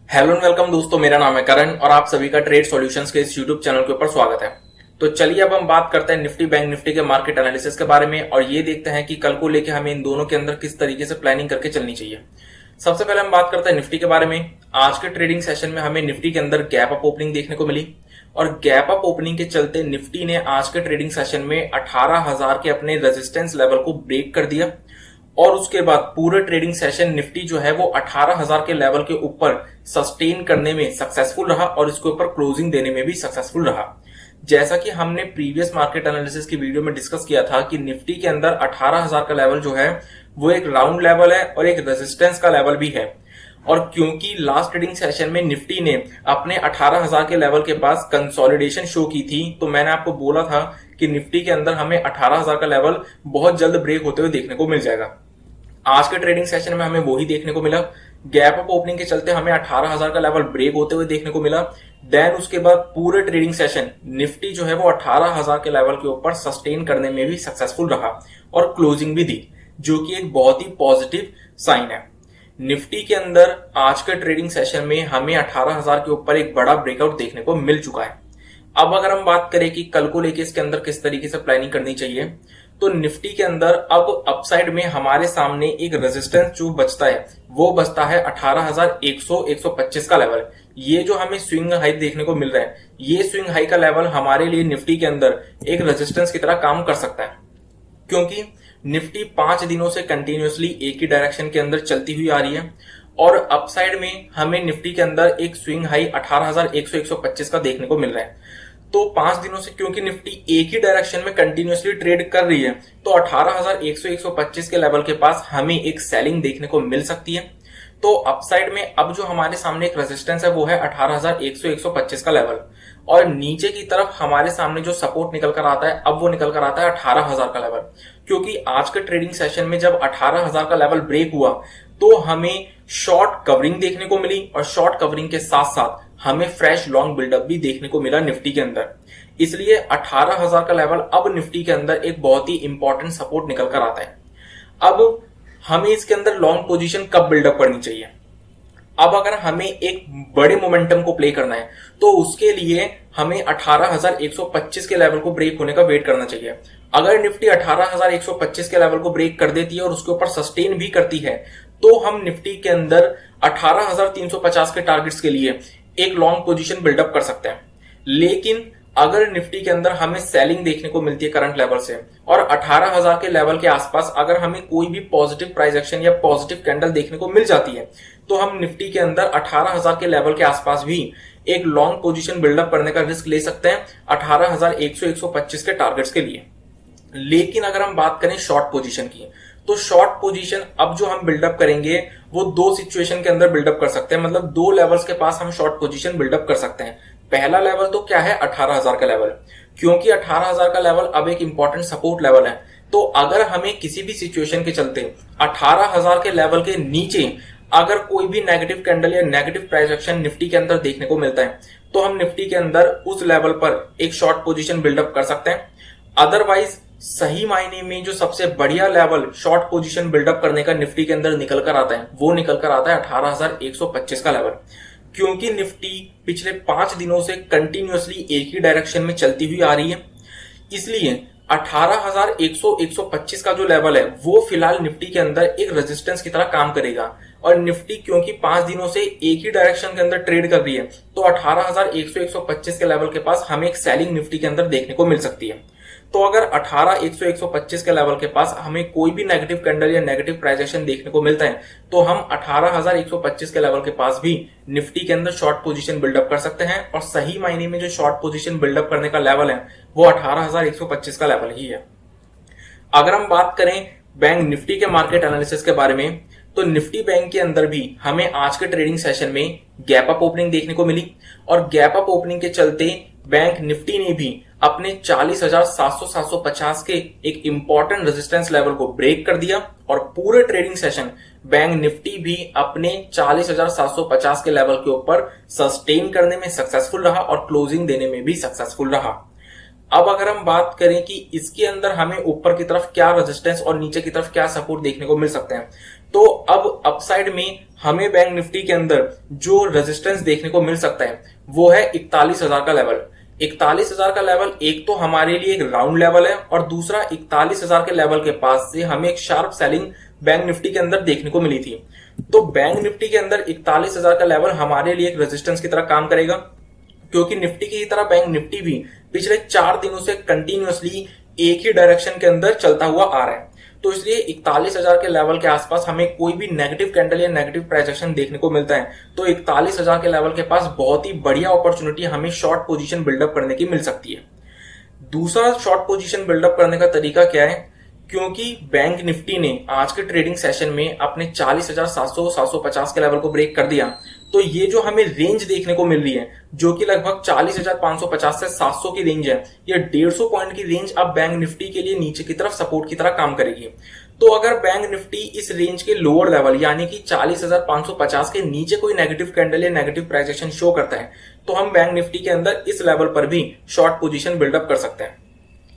Hello and welcome दोस्तों, मेरा नाम है करण और आप सभी का ट्रेड सॉल्यूशंस के इस यूट्यूब चैनल के ऊपर स्वागत है। तो चलिए अब हम बात करते हैं निफ्टी बैंक निफ्टी के मार्केट एनालिसिस के बारे में और ये देखते हैं कि कल को लेके हमें इन दोनों के अंदर किस तरीके से प्लानिंग करके चलनी चाहिए। सबसे पहले हम बात करते हैं निफ्टी के बारे में। आज के ट्रेडिंग सेशन में हमें निफ्टी के अंदर गैप अप ओपनिंग देखने को मिली और गैप अप ओपनिंग के चलते निफ्टी ने आज के ट्रेडिंग सेशन में 18,000 के अपने रेजिस्टेंस लेवल को ब्रेक कर दिया और उसके बाद पूरे ट्रेडिंग सेशन निफ्टी जो है वो 18,000 के लेवल के ऊपर सस्टेन करने में सक्सेसफुल रहा और इसके ऊपर क्लोजिंग देने में भी सक्सेसफुल रहा। जैसा कि हमने प्रीवियस मार्केट एनालिसिस की वीडियो में डिस्कस किया था कि निफ्टी के अंदर 18,000 का लेवल जो है वो एक राउंड लेवल है और एक रेजिस्टेंस का लेवल भी है। और क्योंकि लास्ट ट्रेडिंग सेशन में निफ्टी ने अपने 18,000 के लेवल के पास कंसोलिडेशन शो की थी, तो मैंने आपको बोला था कि निफ्टी के अंदर हमें 18,000 का लेवल बहुत जल्द ब्रेक होते हुए देखने को मिल जाएगा। आज के ट्रेडिंग सेशन में हमें वही देखने को मिला। गैप अप ओपनिंग के चलते हमें 18,000 का लेवल ब्रेक होते हुए देखने को मिला। देन उसके बाद पूरे ट्रेडिंग सेशन निफ्टी जो है वो 18,000 के लेवल के ऊपर सस्टेन करने में भी सक्सेसफुल रहा और क्लोजिंग भी दी, जो कि एक बहुत ही पॉजिटिव साइन है। निफ्टी के अंदर आज के ट्रेडिंग सेशन में हमें 18,000 के ऊपर एक बड़ा ब्रेकआउट देखने को मिल चुका है। अब अगर हम बात करें कि कल को लेके इसके अंदर किस तरीके से प्लानिंग करनी चाहिए, तो निफ्टी के अंदर अब अपसाइड में हमारे सामने एक रेजिस्टेंस जो बचता है वो बचता है 18,100-125 का लेवल। ये जो हमें स्विंग हाई देखने को मिल रहा है, ये स्विंग हाई का लेवल हमारे लिए निफ्टी के अंदर एक रेजिस्टेंस की तरह काम कर सकता है, क्योंकि निफ्टी 5 दिनों से कंटिन्यूअसली एक ही डायरेक्शन के अंदर चलती हुई आ रही है और अपसाइड में हमें निफ्टी के अंदर एक स्विंग हाई 18,100-125 का देखने को मिल रहा है। तो 5 दिनों से क्योंकि निफ्टी एक ही डायरेक्शन में कंटिन्यूअसली ट्रेड कर रही है, तो 18,100-125 के लेवल के पास हमें एक सेलिंग देखने को मिल सकती है। तो अपसाइड में अब जो हमारे सामने एक रेजिस्टेंस है वो है 18,100-125 का लेवल और नीचे की तरफ हमारे सामने जो सपोर्ट निकल कर आता है अब वो निकल कर आता है 18,000 का लेवल। क्योंकि आज के ट्रेडिंग सेशन में जब 18,000 का लेवल ब्रेक हुआ तो हमें शॉर्ट कवरिंग देखने को मिली और शॉर्ट कवरिंग के साथ साथ हमें फ्रेश लॉन्ग बिल्डअप भी देखने को मिला निफ्टी के अंदर। इसलिए 18,000 का लेवल अब निफ्टी के अंदर एक बहुत ही इंपॉर्टेंट सपोर्ट निकल कर आता है। अब हमें इसके अंदर लॉन्ग पोजीशन कब बिल्डअप करनी चाहिए? अब अगर हमें एक बड़े मोमेंटम को प्ले करना है तो उसके लिए हमें 18,125 के लेवल को ब्रेक होने का वेट करना चाहिए। अगर निफ्टी 18,125 के लेवल को ब्रेक कर देती है और उसके ऊपर सस्टेन भी करती है तो हम निफ्टी के अंदर 18,350 के टारगेट्स के लिए एक लॉन्ग पोजीशन बिल्डअप कर सकते हैं। लेकिन अगर निफ्टी के अंदर हमें सेलिंग देखने को मिलती है करंट लेवल से और 18,000 के लेवल के आसपास अगर हमें कोई भी पॉजिटिव प्राइस एक्शन या पॉजिटिव कैंडल देखने को मिल जाती है तो हम निफ्टी के अंदर 18,000 के लेवल के आसपास भी एक लॉन्ग पोजीशन बिल्डअप करने का रिस्क ले सकते हैं 18,100-125 के टारगेट्स के लिए। लेकिन अगर हम बात करें शॉर्ट पोजीशन की, तो शॉर्ट पोजीशन अब जो हम बिल्डअप करेंगे वो दो सिचुएशन के अंदर बिल्डअप कर सकते हैं, मतलब दो लेवल्स के पास हम शॉर्ट पोजीशन बिल्डअप कर सकते हैं। पहला लेवल तो क्या है? 18,000 का लेवल। क्योंकि 18,000 का लेवल अब एक इंपॉर्टेंट सपोर्ट लेवल है, तो अगर हमें किसी भी सिचुएशन के चलते 18,000 के लेवल के नीचे अगर कोई भी नेगेटिव कैंडल या नेगेटिव प्राइस एक्शन निफ्टी के अंदर देखने को मिलता है तो हम निफ्टी के अंदर उस लेवल पर एक शॉर्ट पोजीशन बिल्डअप कर सकते हैं। अदरवाइज सही मायने में जो सबसे बढ़िया लेवल शॉर्ट पोजीशन बिल्डअप करने का निफ्टी के अंदर निकल कर आता है वो निकल कर आता है 18,125 का लेवल। क्योंकि निफ्टी पिछले 5 दिनों से कंटिन्यूअसली एक ही डायरेक्शन में चलती हुई आ रही है, इसलिए 18,100-125 का जो लेवल है वो फिलहाल निफ्टी के अंदर एक रेजिस्टेंस की तरह काम करेगा। और निफ्टी क्योंकि 5 दिनों से एक ही डायरेक्शन के अंदर ट्रेड कर रही है तो 18,100-125 के लेवल के पास हमें एक सेलिंग निफ्टी के अंदर देखने को मिल सकती है। तो अगर 18,100-125 के लेवल के पास हमें कोई भी नेगेटिव कैंडल या नेगेटिव प्राइस एक्शन देखने को मिलता है तो हम 18,125 के लेवल के पास भी निफ्टी के अंदर शॉर्ट पोजीशन बिल्डअप कर सकते हैं और सही मायने में जो शॉर्ट पोजीशन बिल्डअप करने का लेवल है वो 18,125 का लेवल ही है। अगर हम बात करें बैंक निफ्टी के मार्केट एनालिसिस के बारे में, तो निफ्टी बैंक के अंदर भी हमें आज के ट्रेडिंग सेशन में गैप अप ओपनिंग देखने को मिली और गैप अप ओपनिंग के चलते बैंक निफ्टी ने भी अपने 40,700-750 के एक इंपॉर्टेंट रेजिस्टेंस लेवल को ब्रेक कर दिया और पूरे ट्रेडिंग सेशन बैंक निफ्टी भी अपने 40,750 के लेवल के ऊपर सस्टेन करने में सक्सेसफुल रहा और क्लोजिंग देने में भी सक्सेसफुल रहा। अब अगर हम बात करें कि इसके अंदर हमें ऊपर की तरफ क्या रेजिस्टेंस और नीचे की तरफ क्या सपोर्ट देखने को मिल सकते हैं, तो अब अपसाइड में हमें बैंक निफ्टी के अंदर जो रेजिस्टेंस देखने को मिल सकता है वो है 41,000 का लेवल। 41,000 का लेवल एक तो हमारे लिए एक राउंड लेवल है और दूसरा 41,000 के लेवल के पास से हमें एक शार्प सेलिंग बैंक निफ्टी के अंदर देखने को मिली थी। तो बैंक निफ्टी के अंदर 41,000 का लेवल हमारे लिए एक रेजिस्टेंस की तरह काम करेगा, क्योंकि निफ्टी की तरह बैंक निफ्टी भी पिछले 4 दिनों से कंटिन्यूअसली एक ही डायरेक्शन के अंदर चलता हुआ आ रहा है। तो इसलिए 41,000 के लेवल के आसपास हमें कोई भी नेगेटिव कैंडल या नेगेटिव प्राइस एक्शन देखने को मिलता है तो 41,000 के लेवल के पास बहुत ही बढ़िया अपॉर्चुनिटी हमें शॉर्ट पोजीशन बिल्डअप करने की मिल सकती है। दूसरा शॉर्ट पोजीशन बिल्डअप करने का तरीका क्या है, क्योंकि बैंक निफ्टी ने आज के ट्रेडिंग सेशन में अपने 40,700-750 के लेवल को ब्रेक कर दिया, तो ये जो हमें रेंज देखने को मिल रही है जो कि लगभग 40,550 से 700 की रेंज है, ये 150 पॉइंट की रेंज अब बैंक निफ्टी के लिए नीचे की तरफ सपोर्ट की तरह काम करेगी। तो अगर बैंक निफ्टी इस रेंज के लोअर लेवल यानी कि 40,550 के नीचे कोई नेगेटिव कैंडल या नेगेटिव प्राइस एक्शन शो करता है तो हम बैंक निफ्टी के अंदर इस लेवल पर भी शॉर्ट पोजीशन बिल्डअप कर सकते हैं।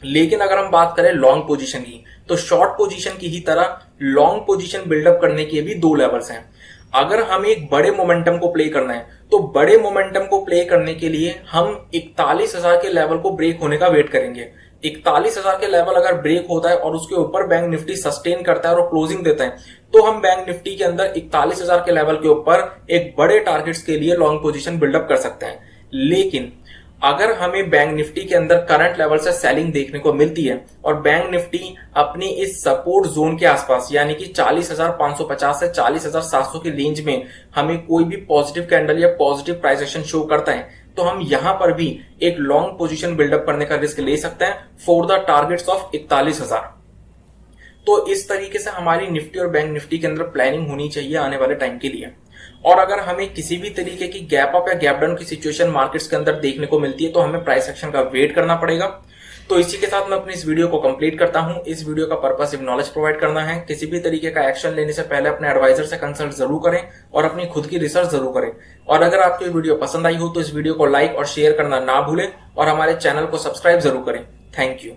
लेकिन अगर हम बात करें लॉन्ग पोजीशन की, तो शॉर्ट पोजीशन की ही तरह लॉन्ग पोजीशन बिल्डअप करने के भी 2 लेवल्स हैं। अगर हमें एक बड़े मोमेंटम को प्ले करना है तो बड़े मोमेंटम को प्ले करने के लिए हम 41,000 के लेवल को ब्रेक होने का वेट करेंगे। 41,000 के लेवल अगर ब्रेक होता है और उसके ऊपर बैंक निफ्टी सस्टेन करता है और क्लोजिंग देता है तो हम बैंक निफ्टी के अंदर 41,000 के लेवल के ऊपर एक बड़े टारगेट्स के लिए लॉन्ग पोजीशन बिल्डअप कर सकते हैं। लेकिन अगर हमें बैंक निफ्टी के अंदर करंट लेवल से सेलिंग देखने को मिलती है और बैंक निफ्टी अपनी इस सपोर्ट जोन के आसपास यानी कि 40,550 से 40,700 की रेंज में हमें कोई भी पॉजिटिव कैंडल या पॉजिटिव प्राइस एक्शन शो करता है तो हम यहां पर भी एक लॉन्ग पोजीशन बिल्डअप करने का रिस्क ले सकते हैं फॉर द टारगेट्स ऑफ 41,000। तो इस तरीके से हमारी निफ्टी और बैंक निफ्टी के अंदर प्लानिंग होनी चाहिए आने वाले टाइम के लिए। और अगर हमें किसी भी तरीके की गैप अप या गैप डाउन की सिचुएशन मार्केट्स के अंदर देखने को मिलती है तो हमें प्राइस एक्शन का वेट करना पड़ेगा। तो इसी के साथ मैं अपनी इस वीडियो को कंप्लीट करता हूं। इस वीडियो का पर्पस सिर्फ नॉलेज प्रोवाइड करना है। किसी भी तरीके का एक्शन लेने से पहले अपने एडवाइजर से कंसल्ट जरूर करें और अपनी खुद की रिसर्च जरूर करें। और अगर आपको ये वीडियो पसंद आई हो तो इस वीडियो को लाइक और शेयर करना ना भूलें और हमारे चैनल को सब्सक्राइब जरूर करें। Thank you.